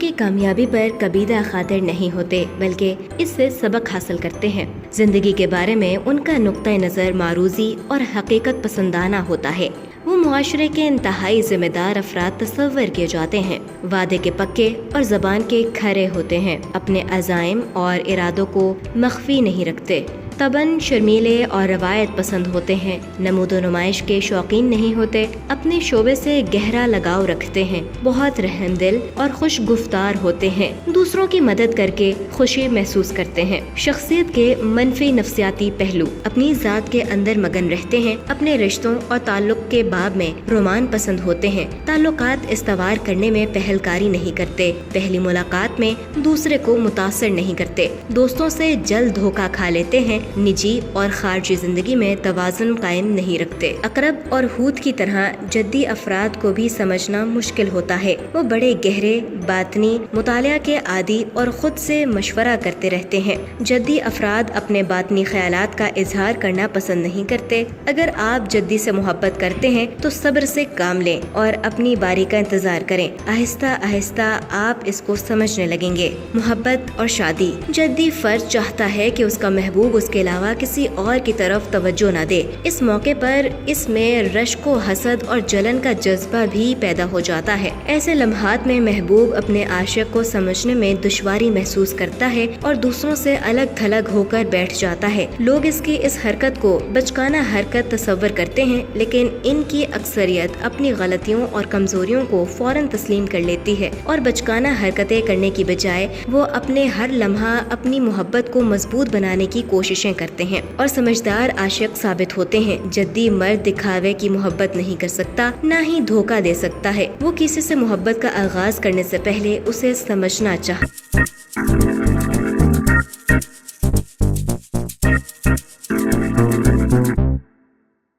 کی کامیابی پر کبیدہ خاطر نہیں ہوتے بلکہ اس سے سبق حاصل کرتے ہیں۔ زندگی کے بارے میں ان کا نقطہ نظر معروضی اور حقیقت پسندانہ ہوتا ہے۔ وہ معاشرے کے انتہائی ذمہ دار افراد تصور کیے جاتے ہیں، وعدے کے پکے اور زبان کے کھرے ہوتے ہیں، اپنے عزائم اور ارادوں کو مخفی نہیں رکھتے، طبعاً شرمیلے اور روایت پسند ہوتے ہیں، نمود و نمائش کے شوقین نہیں ہوتے، اپنے شعبے سے گہرا لگاؤ رکھتے ہیں، بہت رحم دل اور خوش گفتار ہوتے ہیں، دوسروں کی مدد کر کے خوشی محسوس کرتے ہیں۔ شخصیت کے منفی نفسیاتی پہلو: اپنی ذات کے اندر مگن رہتے ہیں، اپنے رشتوں اور تعلق کے باب میں رومان پسند ہوتے ہیں، تعلقات استوار کرنے میں پہل کاری نہیں کرتے، پہلی ملاقات میں دوسرے کو متاثر نہیں کرتے، دوستوں سے جلد دھوکہ کھا لیتے ہیں، نجی اور خارجی زندگی میں توازن قائم نہیں رکھتے۔ عقرب اور حوت کی طرح جدی افراد کو بھی سمجھنا مشکل ہوتا ہے، وہ بڑے گہرے باطنی مطالعہ کے عادی اور خود سے مشورہ کرتے رہتے ہیں۔ جدی افراد اپنے باطنی خیالات کا اظہار کرنا پسند نہیں کرتے۔ اگر آپ جدی سے محبت کرتے ہیں تو صبر سے کام لیں اور اپنی باری کا انتظار کریں، آہستہ آہستہ آپ اس کو سمجھنے لگیں گے۔ محبت اور شادی: جدی فرد چاہتا ہے کہ اس کا محبوب اس کے علاوہ کسی اور کی طرف توجہ نہ دے۔ اس موقع پر اس میں رشک و حسد اور جلن کا جذبہ بھی پیدا ہو جاتا ہے۔ ایسے لمحات میں محبوب اپنے عاشق کو سمجھنے میں دشواری محسوس کرتا ہے اور دوسروں سے الگ تھلگ ہو کر بیٹھ جاتا ہے۔ لوگ اس کی اس حرکت کو بچکانہ حرکت تصور کرتے ہیں، لیکن ان کی اکثریت اپنی غلطیوں اور کمزوریوں کو فوراً تسلیم کر لیتی ہے اور بچکانہ حرکتیں کرنے کی بجائے وہ اپنے ہر لمحہ اپنی محبت کو مضبوط بنانے کی کوششیں کرتے ہیں اور سمجھدار عاشق ثابت ہوتے ہیں۔ جدی مرد دکھاوے کی محبت نہیں کر سکتا، نہ ہی دھوکہ دے سکتا ہے۔ وہ کسی سے محبت کا آغاز کرنے سے پہلے اسے سمجھنا چاہتا